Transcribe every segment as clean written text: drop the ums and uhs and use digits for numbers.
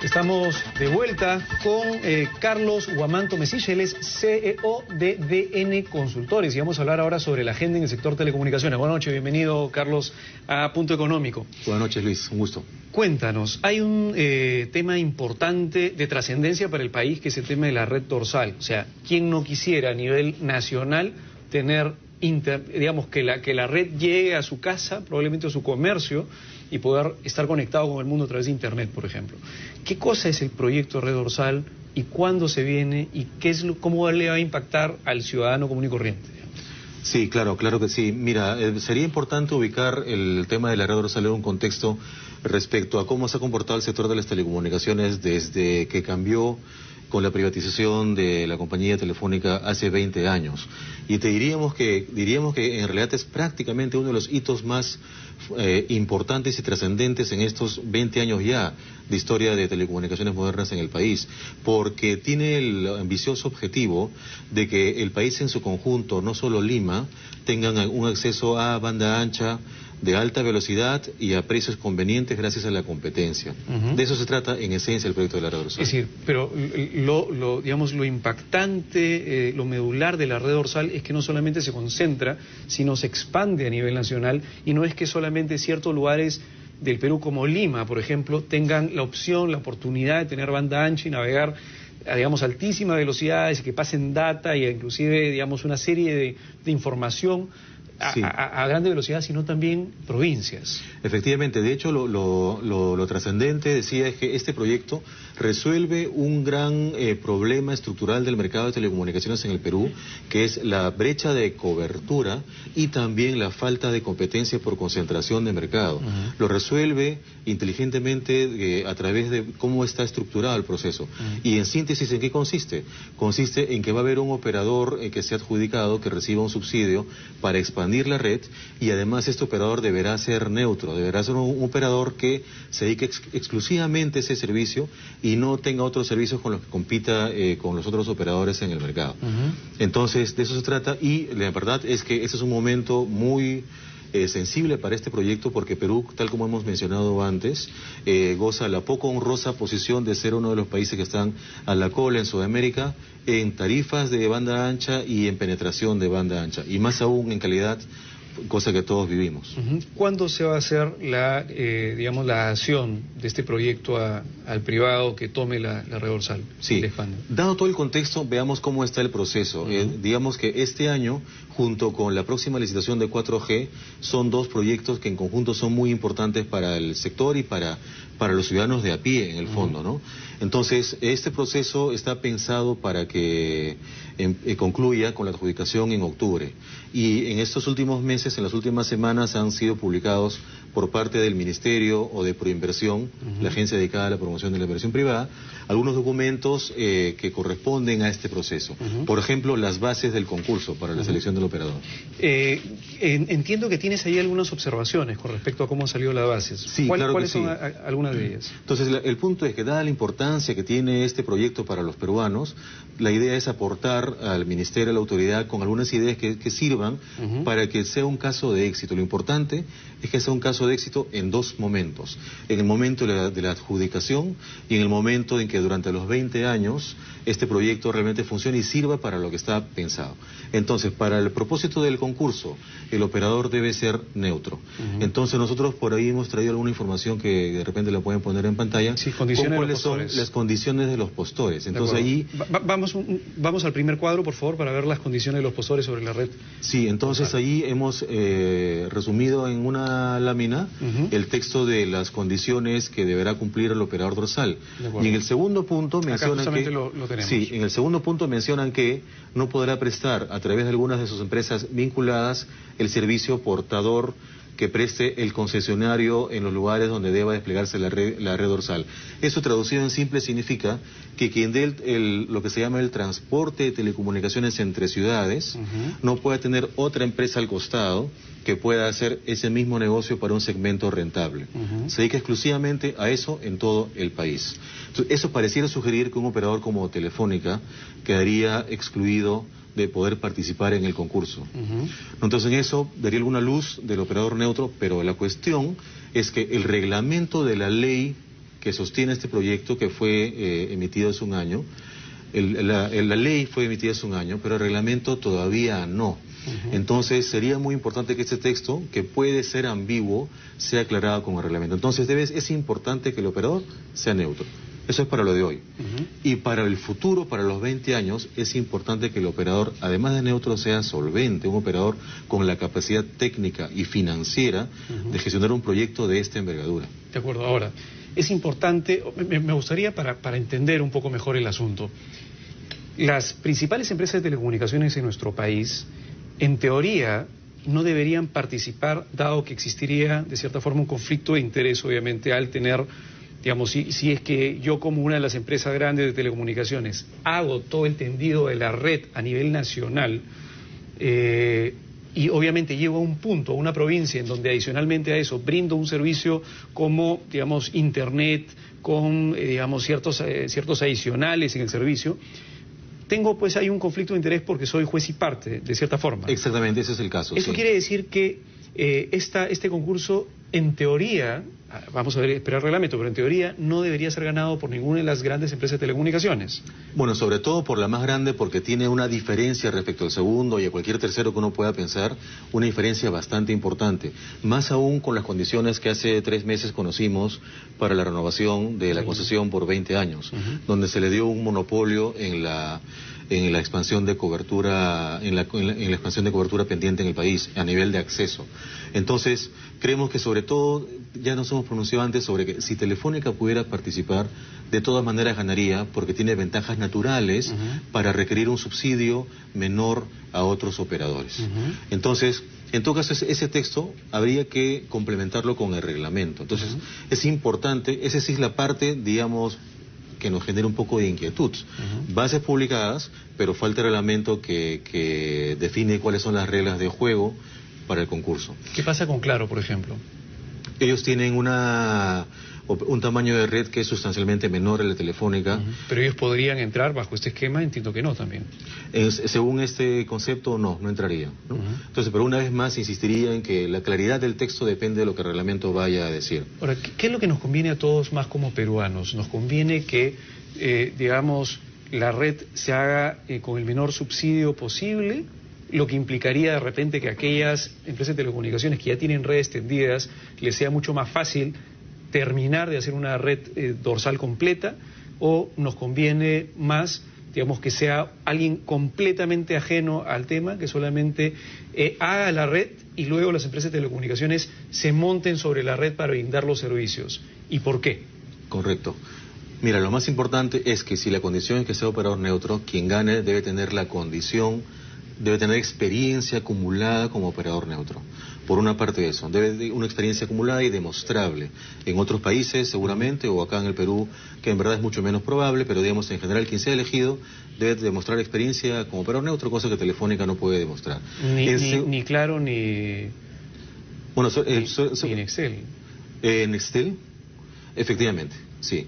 Estamos de vuelta con Carlos Huamanto Mesilla, él es CEO de DN Consultores y vamos a hablar ahora sobre la agenda en el sector telecomunicaciones. Buenas noches, bienvenido Carlos a Punto Económico. Buenas noches Luis, un gusto. Cuéntanos, hay un tema importante de trascendencia para el país que es el tema de la red dorsal. O sea, ¿quién no quisiera a nivel nacional tener, digamos, que la red llegue a su casa, probablemente a su comercio, y poder estar conectado con el mundo a través de Internet, por ejemplo? ¿Qué cosa es el proyecto Red Dorsal y cuándo se viene y cómo le va a impactar al ciudadano común y corriente? Sí, claro que sí. Mira, sería importante ubicar el tema de la Red Dorsal en un contexto respecto a cómo se ha comportado el sector de las telecomunicaciones desde que cambió con la privatización de la compañía telefónica hace 20 años. Y diríamos que en realidad es prácticamente uno de los hitos más importantes y trascendentes en estos 20 años ya de historia de telecomunicaciones modernas en el país, porque tiene el ambicioso objetivo de que el país en su conjunto, no solo Lima, tengan un acceso a banda ancha de alta velocidad y a precios convenientes gracias a la competencia. De eso se trata en esencia el proyecto de la Red Dorsal. Es decir, pero digamos, lo impactante, lo medular de la Red Dorsal es que no solamente se concentra, sino se expande a nivel nacional, y no es que solamente ciertos lugares del Perú como Lima, por ejemplo, tengan la opción, la oportunidad de tener banda ancha y navegar a, digamos, altísimas velocidades, que pasen data y inclusive, digamos, una serie de información a grande velocidad, sino también provincias. Efectivamente, de hecho lo trascendente, decía, es que este proyecto resuelve un gran problema estructural del mercado de telecomunicaciones en el Perú, que es la brecha de cobertura y también la falta de competencia por concentración de mercado. Lo resuelve inteligentemente a través de cómo está estructurado el proceso. Y en síntesis, ¿en qué consiste? Consiste en que va a haber un operador que sea adjudicado, que reciba un subsidio para expandir la red, y además este operador deberá ser neutro, deberá ser un operador que se dedique exclusivamente a ese servicio y no tenga otros servicios con los que compita con los otros operadores en el mercado. Entonces, de eso se trata, y la verdad es que ese es un momento muy sensible para este proyecto, porque Perú, tal como hemos mencionado antes, goza la poco honrosa posición de ser uno de los países que están a la cola en Sudamérica en tarifas de banda ancha y en penetración de banda ancha, y más aún en calidad, cosa que todos vivimos. ¿Cuándo se va a hacer digamos, la acción de este proyecto al privado que tome la Red Dorsal? Sí, dado todo el contexto, veamos cómo está el proceso. Digamos que este año, junto con la próxima licitación de 4G, son dos proyectos que en conjunto son muy importantes para el sector y para los ciudadanos de a pie, en el fondo, ¿no? Entonces, este proceso está pensado para que concluya con la adjudicación en octubre. Y en estos últimos meses, en las últimas semanas, han sido publicados por parte del Ministerio o de Proinversión, la agencia dedicada a la promoción de la inversión privada, algunos documentos que corresponden a este proceso. Por ejemplo, las bases del concurso para la selección del operador. Entiendo que tienes ahí algunas observaciones con respecto a cómo han salido las bases. Sí, claro que sí. ¿Cuáles son algunas de ellas? Entonces, el punto es que, dada la importancia que tiene este proyecto para los peruanos, la idea es aportar al Ministerio, a la autoridad, con algunas ideas que sirvan para que sea un caso de éxito. Lo importante es que sea un caso de éxito en dos momentos: en el momento de la adjudicación y en el momento en que durante los 20 años este proyecto realmente funcione y sirva para lo que está pensado. Entonces, para el propósito del concurso, el operador debe ser neutro. Entonces, nosotros por ahí hemos traído alguna información que de repente la pueden poner en pantalla. Sí, condiciones de los postores. Son las condiciones de los postores. Entonces, allí vamos al primer cuadro, por favor, para ver las condiciones de los postores sobre la red. Sí, entonces allí hemos resumido en una lámina el texto de las condiciones que deberá cumplir el operador dorsal. Y en el segundo punto mencionan que lo tenemos. Sí, en el segundo punto mencionan que no podrá prestar a través de algunas de sus empresas vinculadas el servicio portador que preste el concesionario en los lugares donde deba desplegarse la red dorsal. Eso, traducido en simple, significa que quien dé lo que se llama el transporte de telecomunicaciones entre ciudades no puede tener otra empresa al costado que pueda hacer ese mismo negocio para un segmento rentable. Se dedica exclusivamente a eso en todo el país. Entonces, eso pareciera sugerir que un operador como Telefónica quedaría excluido de poder participar en el concurso. Entonces, en eso daría alguna luz del operador neutro, pero la cuestión es que el reglamento de la ley que sostiene este proyecto que fue emitido hace un año. La ley fue emitida hace un año, pero el reglamento todavía no. Entonces sería muy importante que este texto, que puede ser ambiguo, sea aclarado con el reglamento. Entonces es importante que el operador sea neutro. Eso es para lo de hoy. Y para el futuro, para los 20 años, es importante que el operador, además de neutro, sea solvente, un operador con la capacidad técnica y financiera de gestionar un proyecto de esta envergadura. De acuerdo. Ahora, es importante, me gustaría para entender un poco mejor el asunto, las principales empresas de telecomunicaciones en nuestro país, en teoría, no deberían participar, dado que existiría, de cierta forma, un conflicto de interés, obviamente, al tener, digamos, si es que yo como una de las empresas grandes de telecomunicaciones hago todo el tendido de la red a nivel nacional, y obviamente llego a un punto, a una provincia en donde adicionalmente a eso brindo un servicio como, digamos, internet, con, digamos, ciertos adicionales en el servicio, tengo, pues, hay un conflicto de interés porque soy juez y parte, de cierta forma. Exactamente, ese es el caso. Eso quiere decir que este concurso, en teoría, vamos a ver, esperar el reglamento, pero en teoría no debería ser ganado por ninguna de las grandes empresas de telecomunicaciones. Bueno, sobre todo por la más grande, porque tiene una diferencia respecto al segundo y a cualquier tercero que uno pueda pensar, una diferencia bastante importante. Más aún con las condiciones que hace 3 meses conocimos para la renovación de la concesión por 20 años, donde se le dio un monopolio en la expansión de cobertura, en la expansión de cobertura pendiente en el país, a nivel de acceso. Entonces, creemos que sobre todo, ya nos hemos pronunciado antes sobre que si Telefónica pudiera participar, de todas maneras ganaría, porque tiene ventajas naturales para requerir un subsidio menor a otros operadores. Entonces, en todo caso, ese texto habría que complementarlo con el reglamento. Entonces, es importante, esa sí es la parte, digamos, que nos genera un poco de inquietud. Bases publicadas, pero falta el reglamento que define cuáles son las reglas de juego para el concurso. ¿Qué pasa con Claro, por ejemplo? Ellos tienen un tamaño de red que es sustancialmente menor a la Telefónica. Pero ellos podrían entrar bajo este esquema, entiendo que no también. Según este concepto, no entraría, ¿no? Entonces, pero una vez más insistiría en que la claridad del texto depende de lo que el reglamento vaya a decir. Ahora, ¿qué es lo que nos conviene a todos más como peruanos? Nos conviene que, digamos, la red se haga con el menor subsidio posible, lo que implicaría de repente que aquellas empresas de telecomunicaciones que ya tienen redes tendidas les sea mucho más fácil terminar de hacer una red dorsal completa, o nos conviene más, digamos, que sea alguien completamente ajeno al tema, que solamente haga la red y luego las empresas de telecomunicaciones se monten sobre la red para brindar los servicios. ¿Y por qué? Correcto. Mira, lo más importante es que si la condición es que sea operador neutro, quien gane debe tener la condición, debe tener experiencia acumulada como operador neutro. Por una parte de eso, debe de una experiencia acumulada y demostrable. En otros países seguramente, o acá en el Perú, que en verdad es mucho menos probable, pero digamos en general quien sea elegido debe demostrar experiencia como operador neutro, cosa que Telefónica no puede demostrar. Ni Claro ni... Bueno, ni en Excel. En Excel, efectivamente, sí.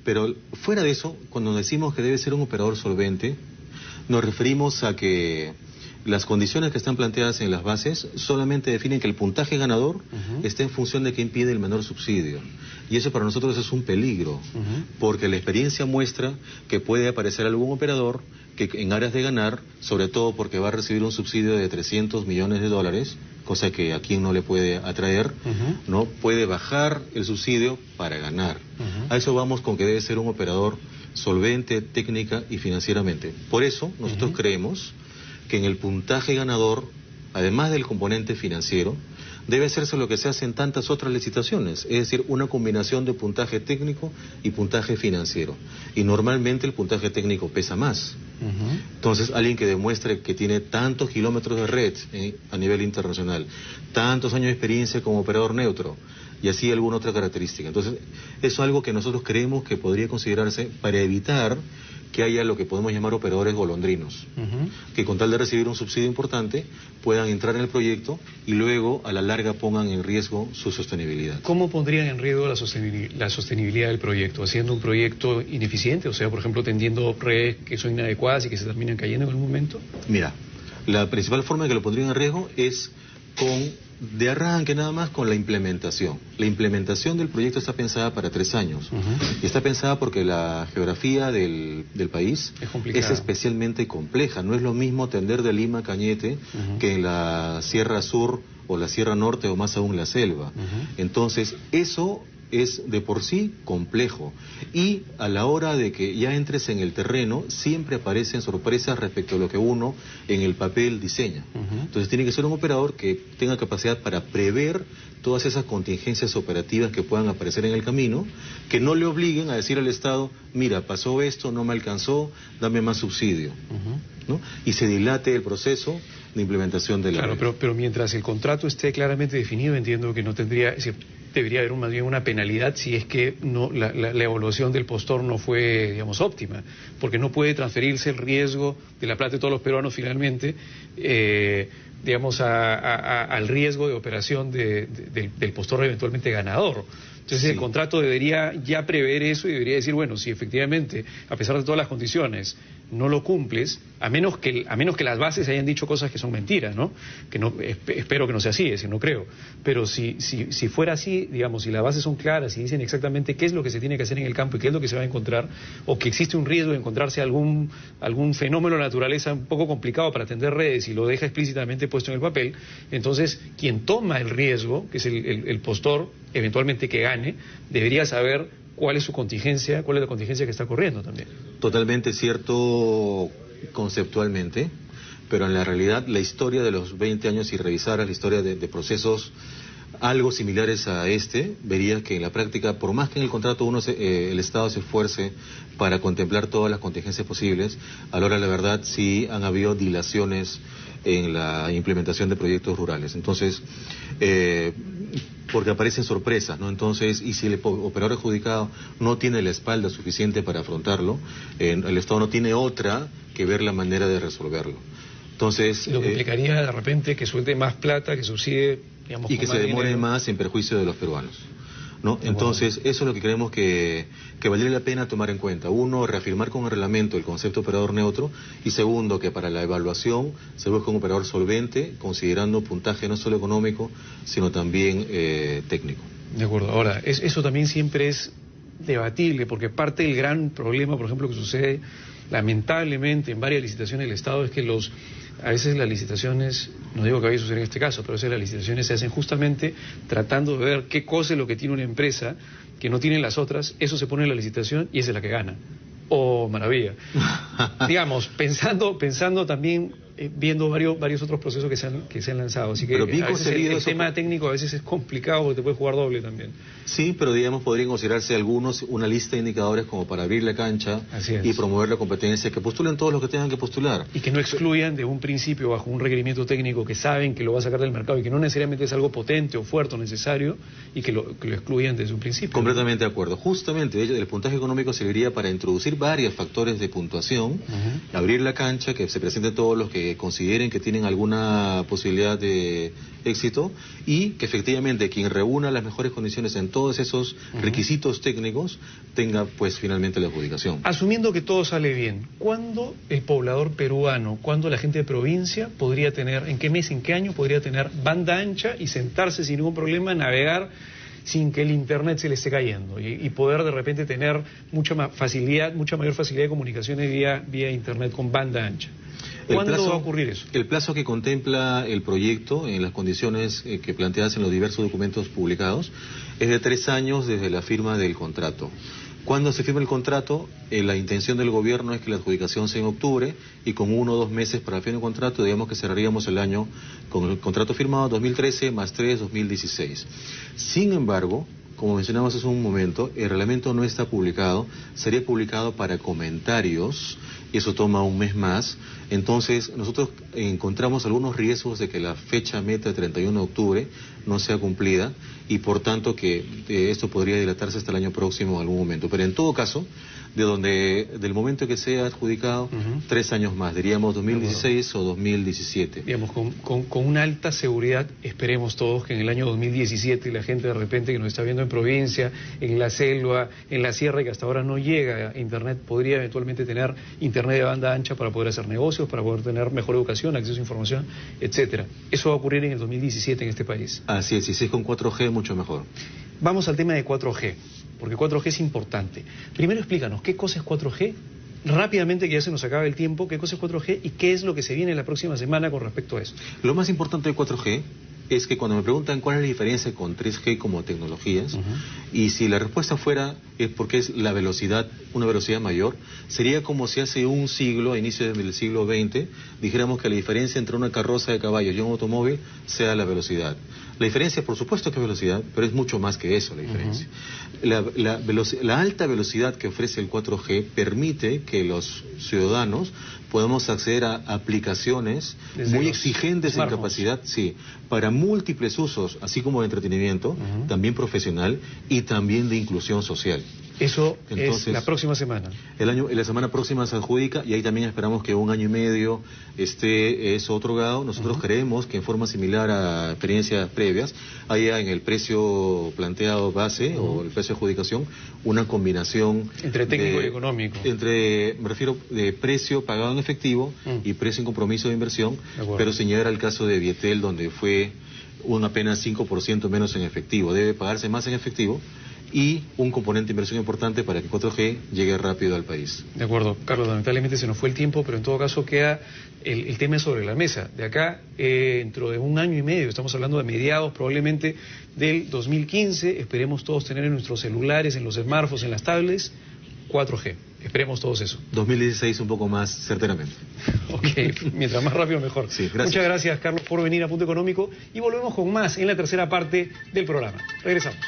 Pero fuera de eso, cuando decimos que debe ser un operador solvente, nos referimos a que las condiciones que están planteadas en las bases solamente definen que el puntaje ganador esté en función de quién pide el menor subsidio. Y eso para nosotros es un peligro, porque la experiencia muestra que puede aparecer algún operador que en aras de ganar, sobre todo porque va a recibir un subsidio de 300 millones de dólares, cosa que a quien no le puede atraer, ¿no? Puede bajar el subsidio para ganar. A eso vamos con que debe ser un operador solvente, técnica y financieramente. Por eso nosotros creemos que en el puntaje ganador, además del componente financiero, debe hacerse lo que se hace en tantas otras licitaciones, es decir, una combinación de puntaje técnico y puntaje financiero. Y normalmente el puntaje técnico pesa más. Entonces, alguien que demuestre que tiene tantos kilómetros de red a nivel internacional, tantos años de experiencia como operador neutro, y así alguna otra característica. Entonces, eso es algo que nosotros creemos que podría considerarse para evitar que haya lo que podemos llamar operadores golondrinos, que con tal de recibir un subsidio importante puedan entrar en el proyecto y luego a la larga pongan en riesgo su sostenibilidad. ¿Cómo pondrían en riesgo la sostenibilidad del proyecto? ¿Haciendo un proyecto ineficiente? O sea, por ejemplo, tendiendo redes que son inadecuadas y que se terminan cayendo en algún momento. Mira, la principal forma de que lo pondrían en riesgo es con de arranque nada más con la implementación. La implementación del proyecto está pensada para 3 años. Y está pensada porque la geografía del país es especialmente compleja. No es lo mismo tender de Lima a Cañete que en la Sierra Sur o la Sierra Norte o más aún la selva. Entonces, eso es de por sí complejo, y a la hora de que ya entres en el terreno siempre aparecen sorpresas respecto a lo que uno en el papel diseña. Entonces tiene que ser un operador que tenga capacidad para prever todas esas contingencias operativas que puedan aparecer en el camino, que no le obliguen a decir al Estado, mira, pasó esto, no me alcanzó, dame más subsidio, ¿no? Y se dilate el proceso de implementación de la red. Claro, pero mientras el contrato esté claramente definido, entiendo que no tendría, debería haber más bien una penalidad si es que no, la evaluación del postor no fue, digamos, óptima, porque no puede transferirse el riesgo de la plata de todos los peruanos finalmente, digamos, al riesgo de operación del postor eventualmente ganador. Entonces el contrato debería ya prever eso y debería decir, bueno, si efectivamente, a pesar de todas las condiciones, no lo cumples, a menos que las bases hayan dicho cosas que son mentiras, ¿no? Que no, espero que no sea así, es decir, no creo. Pero si fuera así, digamos, si las bases son claras y dicen exactamente qué es lo que se tiene que hacer en el campo y qué es lo que se va a encontrar, o que existe un riesgo de encontrarse algún fenómeno de la naturaleza un poco complicado para tender redes y lo deja explícitamente puesto en el papel, entonces quien toma el riesgo, que es el postor, eventualmente que gane, debería saber cuál es su contingencia, cuál es la contingencia que está corriendo también. Totalmente cierto conceptualmente, pero en la realidad la historia de los 20 años, si revisaras la historia de procesos algo similares a verías que en la práctica, por más que en el contrato el Estado se esfuerce para contemplar todas las contingencias posibles, a la hora de la verdad sí han habido dilaciones en la implementación de proyectos rurales. Entonces, porque aparecen sorpresas, ¿no? Entonces, y si el operador adjudicado no tiene la espalda suficiente para afrontarlo, el Estado no tiene otra que ver la manera de resolverlo. Entonces, lo que implicaría de repente que suelte más plata, que subsidie, digamos, y que se demore más en perjuicio de los peruanos, ¿no? Entonces, eso es lo que creemos que valdría la pena tomar en cuenta. Uno, reafirmar con el reglamento el concepto de operador neutro, y segundo, que para la evaluación se busque un operador solvente, considerando puntaje no solo económico, sino también técnico. De acuerdo. Ahora, eso también siempre es debatible, porque parte del gran problema, por ejemplo, que sucede lamentablemente en varias licitaciones del Estado es que a veces las licitaciones, no digo que vaya a suceder en este caso, pero a veces las licitaciones se hacen justamente tratando de ver qué cosa es lo que tiene una empresa que no tienen las otras, eso se pone en la licitación y esa es la que gana. Oh, maravilla. Digamos, pensando también, viendo varios otros procesos que se han lanzado. Así que a veces el tema técnico a veces es complicado porque te puede jugar doble también. Sí, pero digamos podrían considerarse una lista de indicadores como para abrir la cancha y promover la competencia, que postulen todos los que tengan que postular. Y que no excluyan de un principio bajo un requerimiento técnico que saben que lo va a sacar del mercado y que no necesariamente es algo potente o fuerte o necesario, y que lo excluyan desde un principio. Completamente de acuerdo. Justamente, de hecho, el puntaje económico serviría para introducir varios factores de puntuación, abrir la cancha, que se presenten todos los que consideren que tienen alguna posibilidad de éxito, y que efectivamente quien reúna las mejores condiciones en todos esos requisitos técnicos tenga pues finalmente la adjudicación. Asumiendo que todo sale bien, ¿cuándo el poblador peruano, cuándo la gente de provincia podría tener, en qué mes, en qué año podría tener banda ancha y sentarse sin ningún problema, navegar sin que el internet se le esté cayendo y poder de repente tener mucha mayor facilidad de comunicaciones vía internet con banda ancha? ¿Cuándo va a ocurrir eso? El plazo que contempla el proyecto en las condiciones que planteadas en los diversos documentos publicados es de 3 años desde la firma del contrato. Cuando se firma el contrato, la intención del gobierno es que la adjudicación sea en octubre, y con 1 o 2 meses para el fin del contrato, digamos que cerraríamos el año con el contrato firmado 2013 más 3, 2016. Sin embargo, como mencionamos hace un momento, el reglamento no está publicado, sería publicado para comentarios, y eso toma un mes más. Entonces, nosotros encontramos algunos riesgos de que la fecha meta de 31 de octubre no sea cumplida, y por tanto que esto podría dilatarse hasta el año próximo en algún momento. Pero en todo caso, del momento que sea adjudicado, 3 años más, diríamos 2016 o 2017. Digamos, con una alta seguridad, esperemos todos que en el año 2017 la gente de repente que nos está viendo en provincia, en la selva, en la sierra, y que hasta ahora no llega a internet, podría eventualmente tener internet de banda ancha para poder hacer negocios. servicios, para poder tener mejor educación, acceso a información, etcétera. Eso va a ocurrir en el 2017 en este país. Así es, y si es con 4G, mucho mejor. Vamos al tema de 4G, porque 4G es importante. Primero explícanos, ¿qué cosa es 4G? Rápidamente, que ya se nos acaba el tiempo, ¿qué cosa es 4G y qué es lo que se viene la próxima semana con respecto a eso? Lo más importante de 4G es que cuando me preguntan cuál es la diferencia con 3G como tecnologías, y si la respuesta fuera es porque es la velocidad, una velocidad mayor, sería como si hace un siglo, a inicios del siglo XX, dijéramos que la diferencia entre una carroza de caballos y un automóvil sea la velocidad. La diferencia, por supuesto que es velocidad, pero es mucho más que eso la diferencia. La alta velocidad que ofrece el 4G permite que los ciudadanos podamos acceder a aplicaciones muy exigentes en capacidad, sí, para múltiples usos, así como de entretenimiento, también profesional y también de inclusión social. Eso entonces, es la próxima semana. La semana próxima se adjudica y ahí también esperamos que 1 año y medio esté eso otorgado. Nosotros creemos que en forma similar a experiencias previas, haya en el precio planteado base o el precio de adjudicación una combinación entre técnico y económico. Me refiero de precio pagado en efectivo y precio en compromiso de inversión, pero señalar al caso de Vietel, donde fue un apenas 5% menos en efectivo. Debe pagarse más en efectivo y un componente de inversión importante para que 4G llegue rápido al país. De acuerdo, Carlos, lamentablemente se nos fue el tiempo, pero en todo caso queda el tema sobre la mesa. De acá, dentro de 1 año y medio, estamos hablando de mediados probablemente del 2015, esperemos todos tener en nuestros celulares, en los smartphones, en las tablets, 4G. Esperemos todos eso. 2016 un poco más certeramente. Ok, mientras más rápido mejor. Sí, gracias. Muchas gracias, Carlos, por venir a Punto Económico y volvemos con más en la tercera parte del programa. Regresamos.